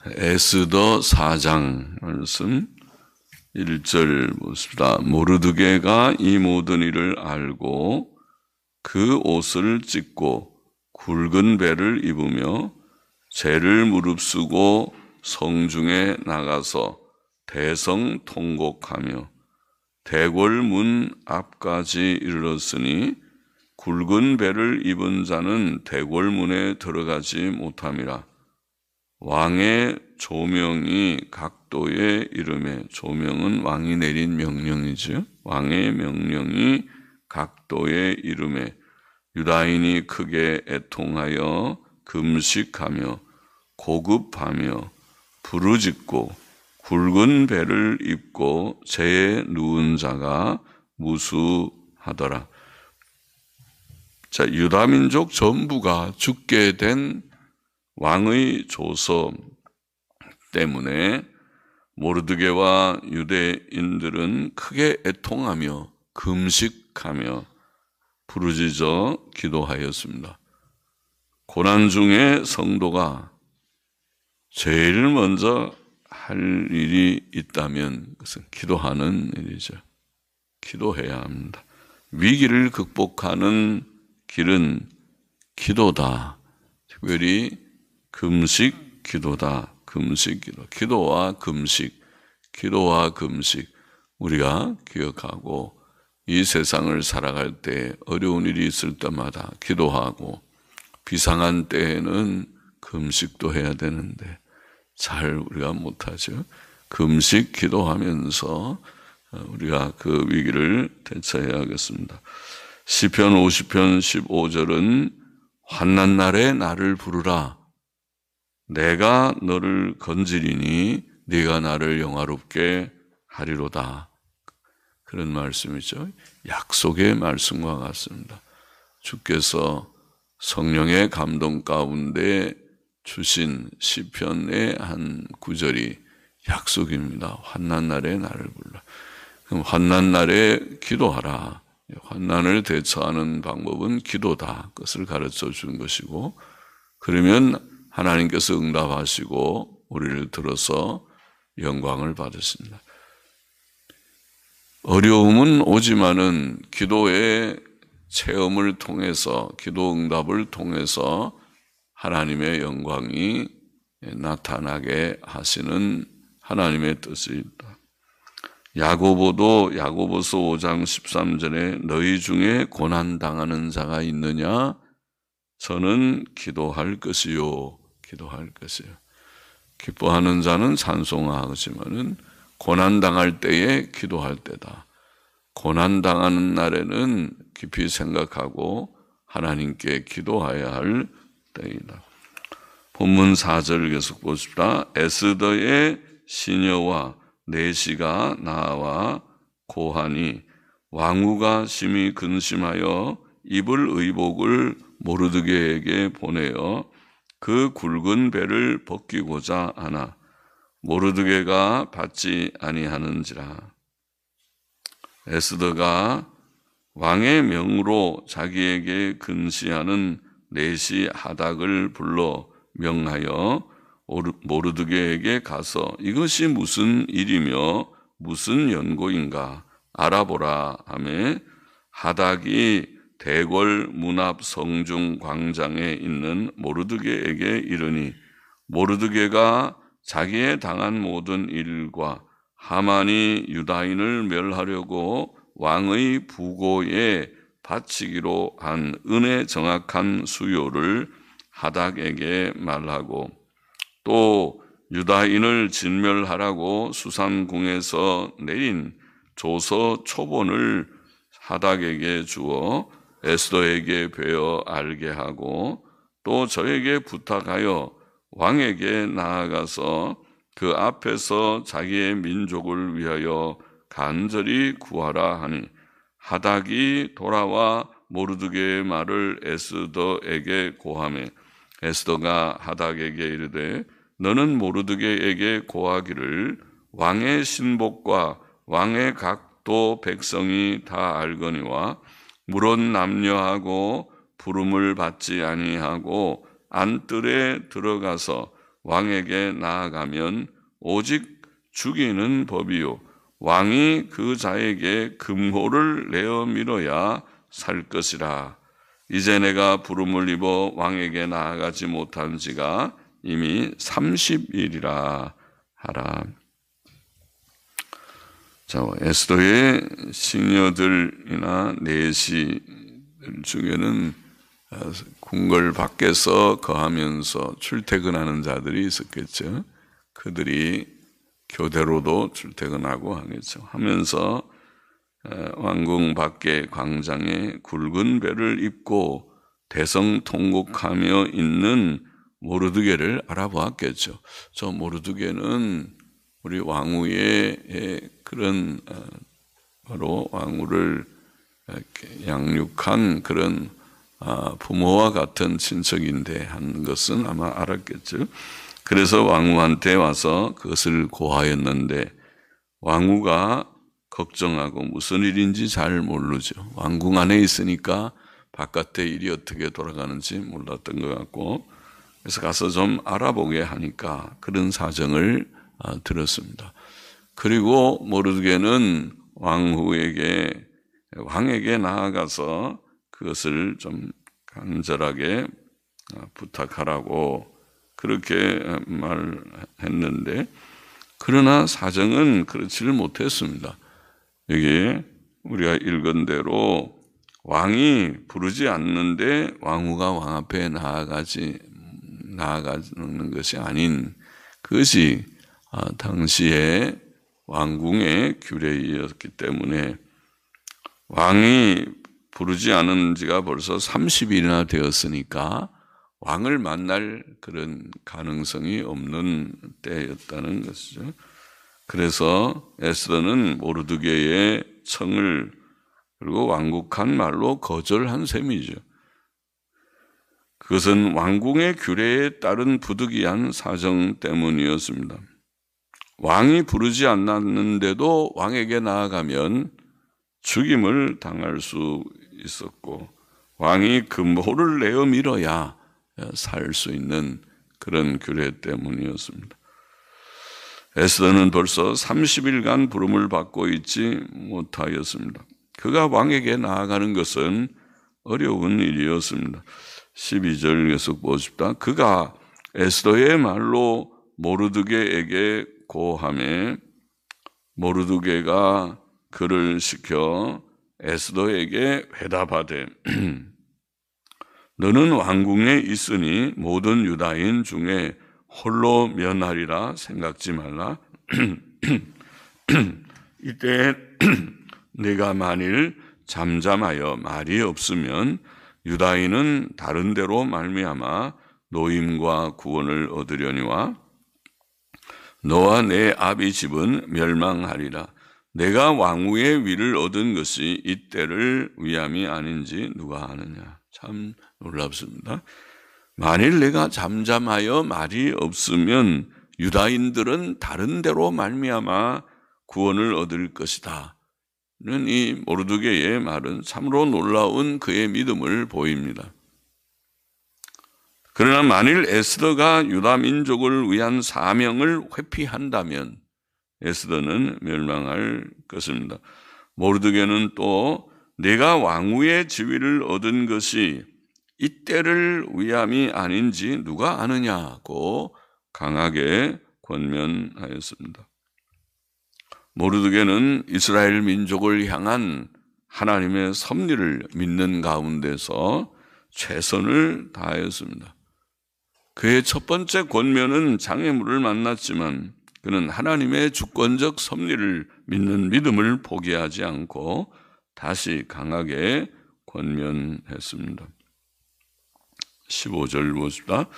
에스더 4장 말씀 1절 보십니다. 모르드게가 이 모든 일을 알고 그 옷을 찢고 굵은 배를 입으며 죄를 무릅쓰고 성중에 나가서 대성통곡하며 대궐문 앞까지 이르렀으니 굵은 배를 입은 자는 대궐문에 들어가지 못함이라. 왕의 조명이 각도에 이르매, 조명은 왕이 내린 명령이죠. 왕의 명령이 각도에 이르매 유다인이 크게 애통하여 금식하며 고급하며 부르짖고 굵은 배를 입고 재에 누운 자가 무수하더라. 자, 유다민족 전부가 죽게 된 왕의 조서 때문에 모르드게와 유대인들은 크게 애통하며 금식하며 부르짖어 기도하였습니다. 고난 중에 성도가 제일 먼저 할 일이 있다면 그것은 기도하는 일이죠. 기도해야 합니다. 위기를 극복하는 길은 기도다. 특별히 금식 기도다. 금식 기도. 기도와 금식 우리가 기억하고 이 세상을 살아갈 때 어려운 일이 있을 때마다 기도하고 비상한 때에는 금식도 해야 되는데 잘 우리가 못하죠. 금식 기도하면서 우리가 그 위기를 대처해야 하겠습니다. 시편 50편 15절은 환난 날에 나를 부르라. 내가 너를 건지리니 네가 나를 영화롭게 하리로다. 그런 말씀이죠. 약속의 말씀과 같습니다. 주께서 성령의 감동 가운데 주신 시편의 한 구절이 약속입니다. 환난 날에 나를 불러. 그럼 환난 날에 기도하라. 환난을 대처하는 방법은 기도다. 그것을 가르쳐 준 것이고, 그러면 하나님께서 응답하시고 우리를 들어서 영광을 받으십니다. 어려움은 오지만은 기도의 체험을 통해서, 기도 응답을 통해서 하나님의 영광이 나타나게 하시는 하나님의 뜻이 있다. 야고보도 야고보서 5장 13절에 너희 중에 고난당하는 자가 있느냐? 저는 기도할 것이요. 기도할 것이요. 기뻐하는 자는 찬송하지만은 고난당할 때에 기도할 때다. 고난당하는 날에는 깊이 생각하고 하나님께 기도해야 할 때이다. 본문 4절 계속 보십시다. 에스더의 시녀와 내시가 나와 고하니 왕후가 심히 근심하여 입을 의복을 모르드게에게 보내어 그 굵은 배를 벗기고자 하나 모르드게가 받지 아니하는지라. 에스더가 왕의 명으로 자기에게 근시하는 내시 하닥을 불러 명하여 모르드게에게 가서 이것이 무슨 일이며 무슨 연고인가 알아보라 하며 하닥이 대궐 문 앞 성중 광장에 있는 모르드게에게 이르니 모르드게가 자기의 당한 모든 일과 하만이 유다인을 멸하려고 왕의 부고에 바치기로 한 은의 정확한 수요를 하닥에게 말하고 또 유다인을 진멸하라고 수산궁에서 내린 조서 초본을 하닥에게 주어 에스더에게 베어 알게 하고 또 저에게 부탁하여 왕에게 나아가서 그 앞에서 자기의 민족을 위하여 간절히 구하라 하니 하닥이 돌아와 모르드게의 말을 에스더에게 고하며 에스더가 하닥에게 이르되 너는 모르드게에게 고하기를 왕의 신복과 왕의 각도 백성이 다 알거니와 물은 남녀하고 부름을 받지 아니하고 안뜰에 들어가서 왕에게 나아가면 오직 죽이는 법이요 왕이 그 자에게 금호를 내어 밀어야 살 것이라. 이제 내가 부름을 입어 왕에게 나아가지 못한 지가 이미 30일이라 하라. 자, 에스더의 시녀들이나 내시들 중에는 궁궐 밖에서 거하면서 출퇴근하는 자들이 있었겠죠. 그들이 교대로도 출퇴근하고 하겠죠. 하면서 왕궁 밖에 광장에 굵은 배를 입고 대성통곡하며 있는 모르드게를 알아보았겠죠. 저 모르드게는 우리 왕후의 그런 바로 왕후를 양육한 그런 부모와 같은 친척인데 한 것은 아마 알았겠죠. 그래서 왕후한테 와서 그것을 고하였는데 왕후가 걱정하고 무슨 일인지 잘 모르죠. 왕궁 안에 있으니까 바깥의 일이 어떻게 돌아가는지 몰랐던 것 같고 그래서 가서 좀 알아보게 하니까 그런 사정을 들었습니다. 그리고 모르드게는 왕에게 나아가서 그것을 좀 간절하게 부탁하라고 그렇게 말했는데 그러나 사정은 그렇지를 못했습니다. 여기 우리가 읽은 대로 왕이 부르지 않는데 왕후가 왕 앞에 나아가는 것이 아닌 그것이 당시의 왕궁의 규례이었기 때문에 왕이 부르지 않은 지가 벌써 30일이나 되었으니까 왕을 만날 그런 가능성이 없는 때였다는 것이죠. 그래서 에스더는 모르드게의 청을 그리고 완곡한 말로 거절한 셈이죠. 그것은 왕궁의 규례에 따른 부득이한 사정 때문이었습니다. 왕이 부르지 않았는데도 왕에게 나아가면 죽임을 당할 수 있었고 왕이 금호를 내어 밀어야 살 수 있는 그런 규례 때문이었습니다. 에스더는 벌써 30일간 부름을 받고 있지 못하였습니다. 그가 왕에게 나아가는 것은 어려운 일이었습니다. 12절 계속 보십시다. 그가 에스더의 말로 모르드게에게 고하매 모르드게가 그를 시켜 에스더에게 회답하되 너는 왕궁에 있으니 모든 유다인 중에 홀로 면하리라 생각지 말라. 이때 네가 만일 잠잠하여 말이 없으면 유다인은 다른 데로 말미암아 노임과 구원을 얻으려니와 너와 내 아비 집은 멸망하리라. 내가 왕후의 위를 얻은 것이 이때를 위함이 아닌지 누가 아느냐. 참 놀랍습니다. 만일 내가 잠잠하여 말이 없으면 유다인들은 다른 데로 말미암아 구원을 얻을 것이다. 이 모르드게의 말은 참으로 놀라운 그의 믿음을 보입니다. 그러나 만일 에스더가 유다 민족을 위한 사명을 회피한다면 에스더는 멸망할 것입니다. 모르드게는 또 내가 왕후의 지위를 얻은 것이 이때를 위함이 아닌지 누가 아느냐고 강하게 권면하였습니다. 모르드게는 이스라엘 민족을 향한 하나님의 섭리를 믿는 가운데서 최선을 다하였습니다. 그의 첫 번째 권면은 장애물을 만났지만 그는 하나님의 주권적 섭리를 믿는 믿음을 포기하지 않고 다시 강하게 권면했습니다. 15절 보십시다.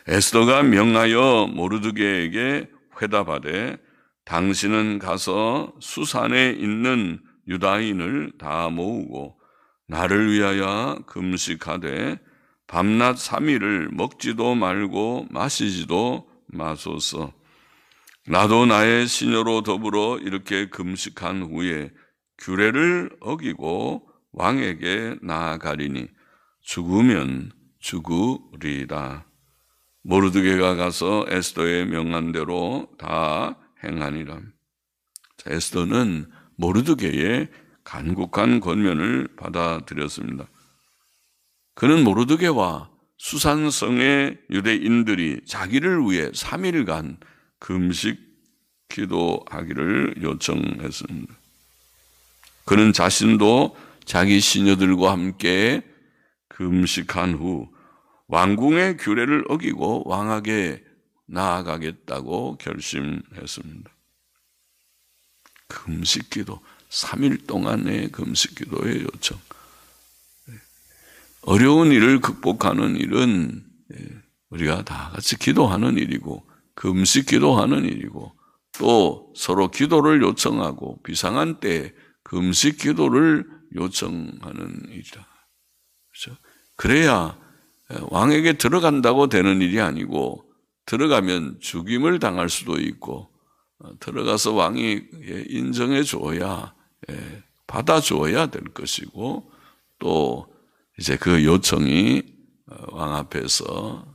에스더가 명하여 모르드게에게 회답하되 당신은 가서 수산에 있는 유다인을 다 모으고 나를 위하여 금식하되 밤낮 3일을 먹지도 말고 마시지도 마소서. 나도 나의 시녀로 더불어 이렇게 금식한 후에 규례를 어기고 왕에게 나아가리니 죽으면 죽으리라. 모르드게가 가서 에스더의 명한 대로 다 행하니라. 자, 에스더는 모르드게의 간곡한 권면을 받아들였습니다. 그는 모르드게와 수산성의 유대인들이 자기를 위해 3일간 금식 기도하기를 요청했습니다. 그는 자신도 자기 시녀들과 함께 금식한 후 왕궁의 규례를 어기고 왕에게 나아가겠다고 결심했습니다. 금식기도, 3일 동안의 금식기도의 요청. 어려운 일을 극복하는 일은 우리가 다 같이 기도하는 일이고 금식기도하는 일이고 또 서로 기도를 요청하고 비상한 때에 금식기도를 요청하는 일이다. 그렇죠? 그래야 왕에게 들어간다고 되는 일이 아니고 들어가면 죽임을 당할 수도 있고 들어가서 왕이 인정해 줘야 받아줘야 될 것이고 또 이제 그 요청이 왕 앞에서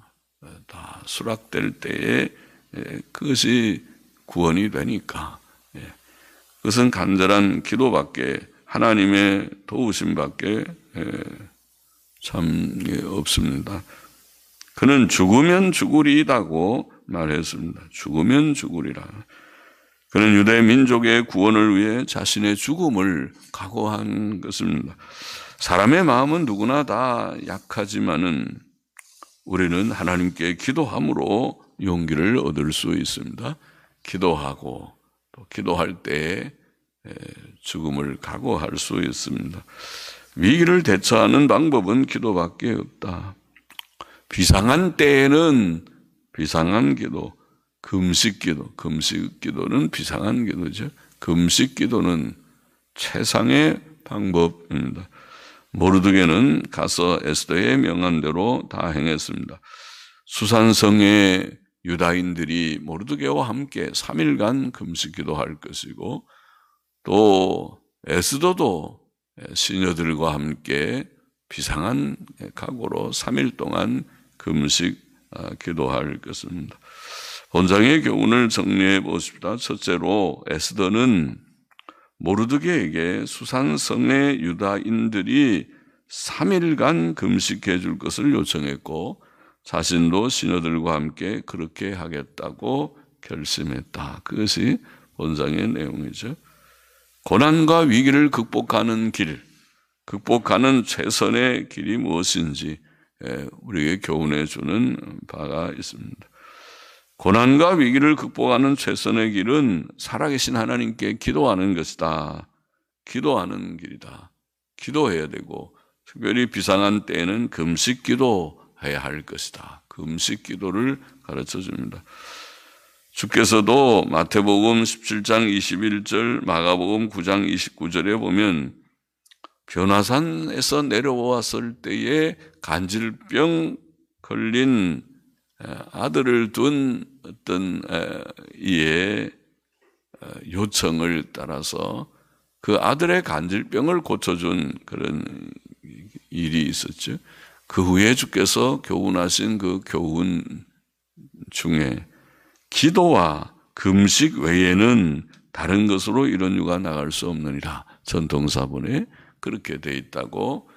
다 수락될 때에 그것이 구원이 되니까 그것은 간절한 기도밖에 하나님의 도우심밖에 참 없습니다. 그는 죽으면 죽으리이다고 말했습니다. 죽으면 죽으리라. 그는 유대 민족의 구원을 위해 자신의 죽음을 각오한 것입니다. 사람의 마음은 누구나 다 약하지만은 우리는 하나님께 기도함으로 용기를 얻을 수 있습니다. 기도하고 또 기도할 때에 죽음을 각오할 수 있습니다. 위기를 대처하는 방법은 기도밖에 없다. 비상한 때에는 비상한 기도, 금식 기도, 금식 기도는 비상한 기도죠. 금식 기도는 최상의 방법입니다. 모르드게는 가서 에스더의 명한 대로 다 행했습니다. 수산성의 유다인들이 모르드게와 함께 3일간 금식 기도할 것이고 또 에스더도 시녀들과 함께 비상한 각오로 3일 동안 금식 기도할 것입니다. 본장의 교훈을 정리해 보십시다. 첫째로 에스더는 모르드게에게 수산성의 유다인들이 3일간 금식해 줄 것을 요청했고 자신도 시녀들과 함께 그렇게 하겠다고 결심했다. 그것이 본장의 내용이죠. 고난과 위기를 극복하는 길, 극복하는 최선의 길이 무엇인지 우리에게 교훈해 주는 바가 있습니다. 고난과 위기를 극복하는 최선의 길은 살아계신 하나님께 기도하는 것이다. 기도하는 길이다. 기도해야 되고 특별히 비상한 때에는 금식 기도해야 할 것이다. 금식 기도를 가르쳐 줍니다. 주께서도 마태복음 17장 21절, 마가복음 9장 29절에 보면 변화산에서 내려왔을 때에 간질병 걸린 아들을 둔 어떤 이의 요청을 따라서 그 아들의 간질병을 고쳐준 그런 일이 있었죠. 그 후에 주께서 교훈하신 그 교훈 중에 기도와 금식 외에는 다른 것으로 이런 유가 나갈 수 없느니라. 전통사본에 그렇게 돼 있다고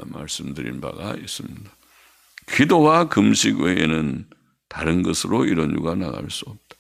말씀드린 바가 있습니다. 기도와 금식 외에는 다른 것으로 이런 유가 나갈 수 없다.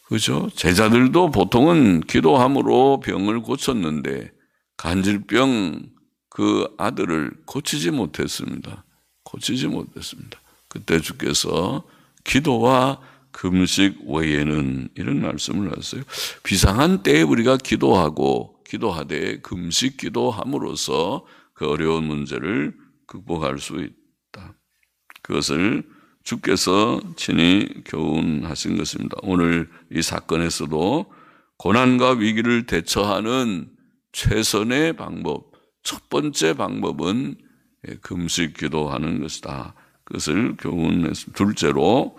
그죠? 제자들도 보통은 기도함으로 병을 고쳤는데 간질병 그 아들을 고치지 못했습니다. 고치지 못했습니다. 그때 주께서 기도와 금식 외에는 이런 말씀을 하셨어요. 비상한 때에 우리가 기도하되 금식 기도함으로써 그 어려운 문제를 극복할 수 있다. 그것을 주께서 친히 교훈하신 것입니다. 오늘 이 사건에서도 고난과 위기를 대처하는 최선의 방법, 첫 번째 방법은 금식 기도하는 것이다. 그것을 교훈했습니다. 둘째로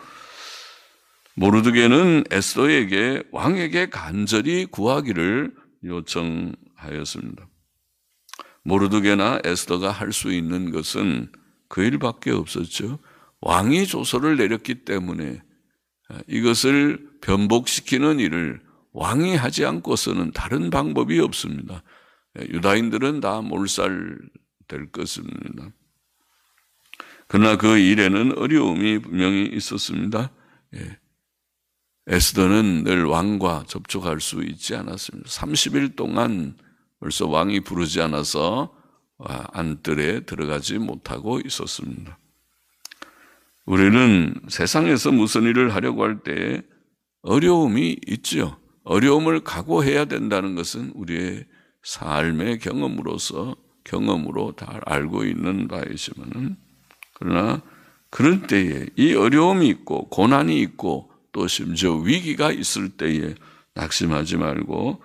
모르드게는 에스더에게 왕에게 간절히 구하기를 요청하였습니다. 모르드게나 에스더가 할 수 있는 것은 그 일밖에 없었죠. 왕이 조서를 내렸기 때문에 이것을 변복시키는 일을 왕이 하지 않고서는 다른 방법이 없습니다. 유다인들은 다 몰살될 것입니다. 그러나 그 일에는 어려움이 분명히 있었습니다. 에스더는 늘 왕과 접촉할 수 있지 않았습니다. 30일 동안 벌써 왕이 부르지 않아서 안뜰에 들어가지 못하고 있었습니다. 우리는 세상에서 무슨 일을 하려고 할 때 어려움이 있죠. 어려움을 각오해야 된다는 것은 우리의 삶의 경험으로 다 알고 있는 바이지만은, 그러나 그럴 때에 이 어려움이 있고 고난이 있고 또 심지어 위기가 있을 때에 낙심하지 말고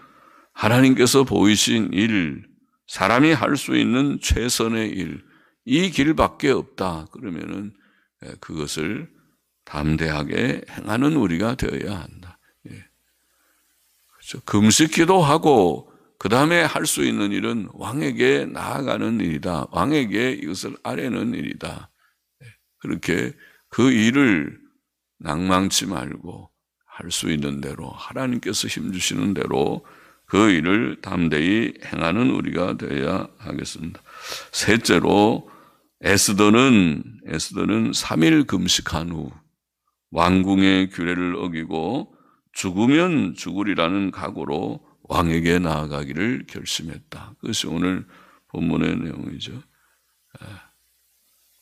하나님께서 보이신 일, 사람이 할 수 있는 최선의 일, 이 길밖에 없다. 그러면은 그것을 담대하게 행하는 우리가 되어야 한다. 그렇죠. 금식 기도하고 그 다음에 할 수 있는 일은 왕에게 나아가는 일이다. 왕에게 이것을 아뢰는 일이다. 그렇게 그 일을 낭망치 말고 할 수 있는 대로 하나님께서 힘주시는 대로 그 일을 담대히 행하는 우리가 되어야 하겠습니다. 셋째로 에스더는 3일 금식한 후 왕궁의 규례를 어기고 죽으면 죽으리라는 각오로 왕에게 나아가기를 결심했다. 그것이 오늘 본문의 내용이죠.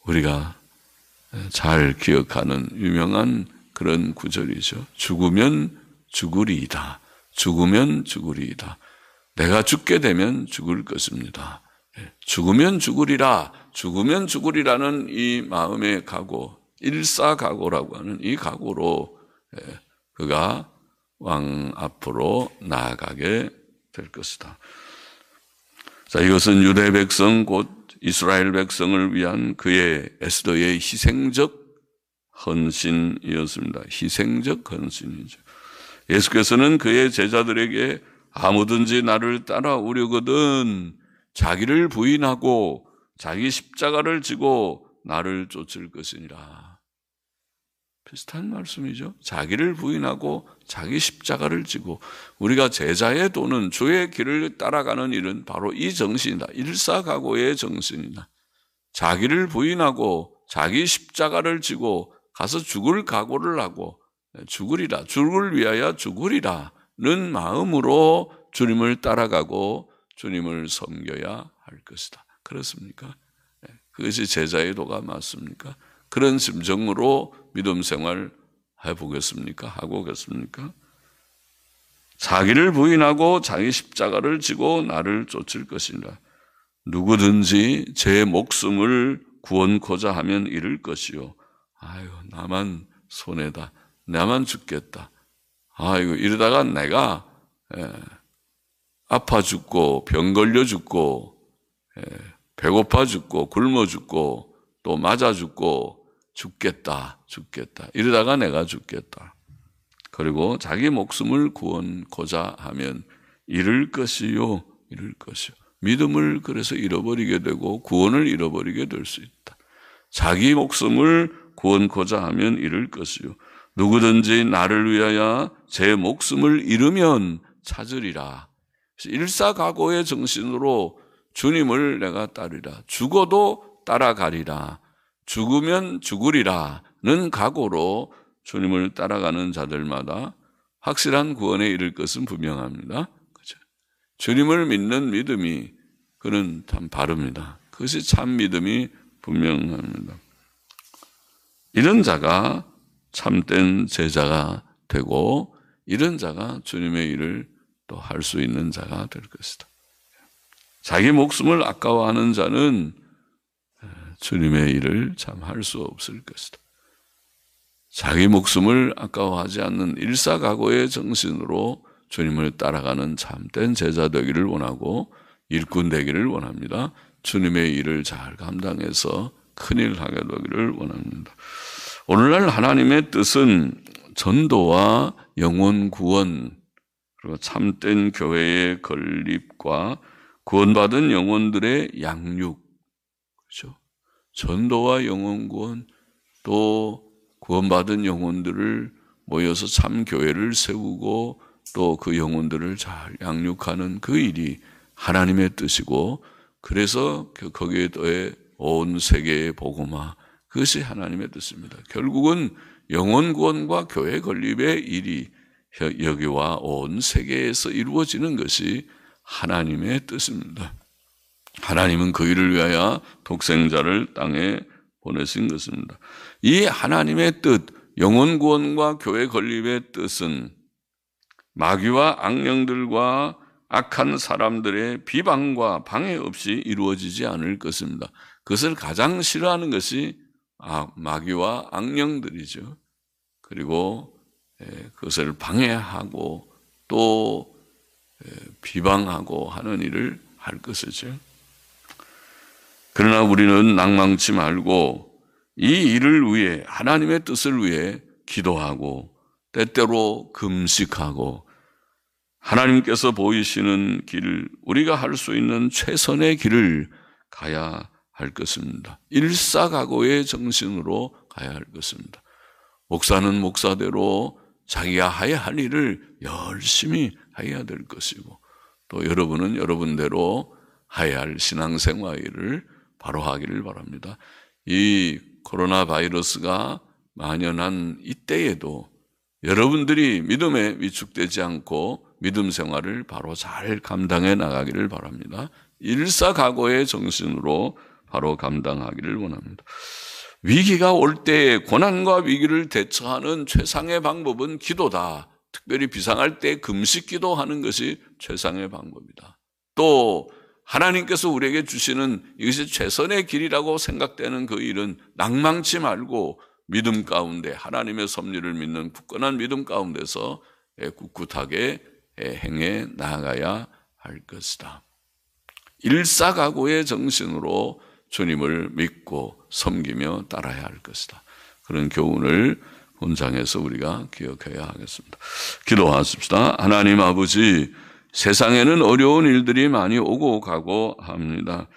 우리가 잘 기억하는 유명한 그런 구절이죠. 죽으면 죽으리이다. 죽으면 죽으리이다. 내가 죽게 되면 죽을 것입니다. 죽으면 죽으리라. 죽으면 죽으리라는 이 마음의 각오, 일사각오라고 하는 이 각오로 그가 왕 앞으로 나아가게 될 것이다. 자, 이것은 유대 백성 곧 이스라엘 백성을 위한 그의 에스더의 희생적 헌신이었습니다. 희생적 헌신이죠. 예수께서는 그의 제자들에게 아무든지 나를 따라오려거든 자기를 부인하고 자기 십자가를 지고 나를 쫓을 것이니라. 비슷한 말씀이죠. 자기를 부인하고 자기 십자가를 지고, 우리가 제자의 도는 주의 길을 따라가는 일은 바로 이 정신이다. 일사각오의 정신이다. 자기를 부인하고 자기 십자가를 지고 가서 죽을 각오를 하고 죽으리라, 주를 위하여 죽으리라는 마음으로 주님을 따라가고 주님을 섬겨야 할 것이다. 그렇습니까? 그것이 제자의 도가 맞습니까? 그런 심정으로 믿음 생활 해보겠습니까? 하고 오겠습니까? 자기를 부인하고 자기 십자가를 지고 나를 쫓을 것이라. 누구든지 제 목숨을 구원코자 하면 잃을 것이요. 아유, 나만 손해다. 나만 죽겠다. 아이고, 이러다가 내가 아파 죽고 병 걸려 죽고 배고파 죽고 굶어 죽고 또 맞아 죽고 죽겠다. 이러다가 내가 죽겠다. 그리고 자기 목숨을 구원코자 하면 잃을 것이요. 믿음을 그래서 잃어버리게 되고 구원을 잃어버리게 될 수 있다. 자기 목숨을 구원코자 하면 잃을 것이요. 누구든지 나를 위하여 제 목숨을 잃으면 찾으리라. 일사각오의 정신으로 주님을 내가 따르리라. 죽어도 따라가리라. 죽으면 죽으리라는 각오로 주님을 따라가는 자들마다 확실한 구원에 이를 것은 분명합니다. 그렇죠? 주님을 믿는 믿음이 그는 참 바릅니다. 그것이 참 믿음이 분명합니다. 이런 자가 참된 제자가 되고 이런 자가 주님의 일을 또 할 수 있는 자가 될 것이다. 자기 목숨을 아까워하는 자는 주님의 일을 참 할 수 없을 것이다. 자기 목숨을 아까워하지 않는 일사각오의 정신으로 주님을 따라가는 참된 제자 되기를 원하고 일꾼 되기를 원합니다. 주님의 일을 잘 감당해서 큰일 하게 되기를 원합니다. 오늘날 하나님의 뜻은 전도와 영혼 구원, 그리고 참된 교회의 건립과 구원받은 영혼들의 양육, 그렇죠? 전도와 영혼 구원, 또 구원받은 영혼들을 모여서 참 교회를 세우고 또 그 영혼들을 잘 양육하는 그 일이 하나님의 뜻이고, 그래서 거기에 더해 온 세계의 복음화, 그것이 하나님의 뜻입니다. 결국은 영혼 구원과 교회 건립의 일이 여기와 온 세계에서 이루어지는 것이 하나님의 뜻입니다. 하나님은 그 일을 위하여 독생자를 땅에 보내신 것입니다. 이 하나님의 뜻, 영혼 구원과 교회 건립의 뜻은 마귀와 악령들과 악한 사람들의 비방과 방해 없이 이루어지지 않을 것입니다. 그것을 가장 싫어하는 것이 마귀와 악령들이죠. 그리고 그것을 방해하고 또 비방하고 하는 일을 할 것이죠. 그러나 우리는 낭망치 말고 이 일을 위해, 하나님의 뜻을 위해 기도하고 때때로 금식하고 하나님께서 보이시는 길, 우리가 할 수 있는 최선의 길을 가야 할 것입니다. 일사각오의 정신으로 가야 할 것입니다. 목사는 목사대로 자기가 해야 할 일을 열심히 해야 될 것이고, 또 여러분은 여러분대로 해야 할 신앙생활을 바로 하기를 바랍니다. 이 코로나 바이러스가 만연한 이때에도 여러분들이 믿음에 위축되지 않고 믿음 생활을 바로 잘 감당해 나가기를 바랍니다. 일사각오의 정신으로 바로 감당하기를 원합니다. 위기가 올 때 고난과 위기를 대처하는 최상의 방법은 기도다. 특별히 비상할 때 금식 기도하는 것이 최상의 방법이다. 또 하나님께서 우리에게 주시는 이것이 최선의 길이라고 생각되는 그 일은 낭망치 말고 믿음 가운데, 하나님의 섭리를 믿는 굳건한 믿음 가운데서 꿋꿋하게 행해 나아가야 할 것이다. 일사각오의 정신으로 주님을 믿고 섬기며 따라야 할 것이다. 그런 교훈을 본장에서 우리가 기억해야 하겠습니다. 기도하십시다. 하나님 아버지, 세상에는 어려운 일들이 많이 오고 가고 합니다.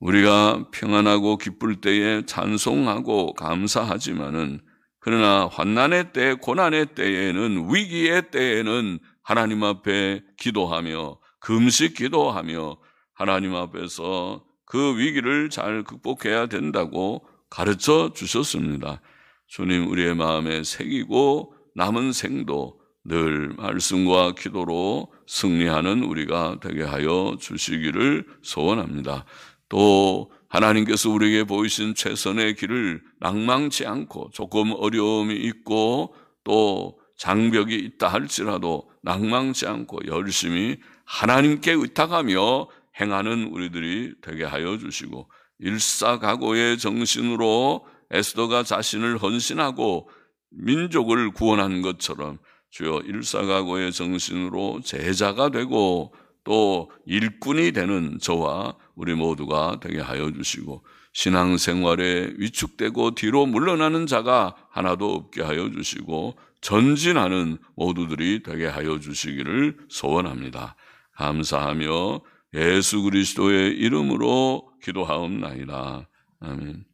우리가 평안하고 기쁠 때에 찬송하고 감사하지만은, 그러나 환난의 때, 고난의 때에는, 위기의 때에는 하나님 앞에 기도하며 금식 기도하며 하나님 앞에서 그 위기를 잘 극복해야 된다고 가르쳐 주셨습니다. 주님, 우리의 마음에 새기고 남은 생도 늘 말씀과 기도로 승리하는 우리가 되게 하여 주시기를 소원합니다. 또 하나님께서 우리에게 보이신 최선의 길을 낭망치 않고, 조금 어려움이 있고 또 장벽이 있다 할지라도 낭망치 않고 열심히 하나님께 의탁하며 행하는 우리들이 되게 하여 주시고, 일사각오의 정신으로 에스더가 자신을 헌신하고 민족을 구원한 것처럼 주여 일사각오의 정신으로 제자가 되고 또 일꾼이 되는 저와 우리 모두가 되게 하여 주시고, 신앙생활에 위축되고 뒤로 물러나는 자가 하나도 없게 하여 주시고 전진하는 모두들이 되게 하여 주시기를 소원합니다. 감사하며 예수 그리스도의 이름으로 기도하옵나이다. 아멘.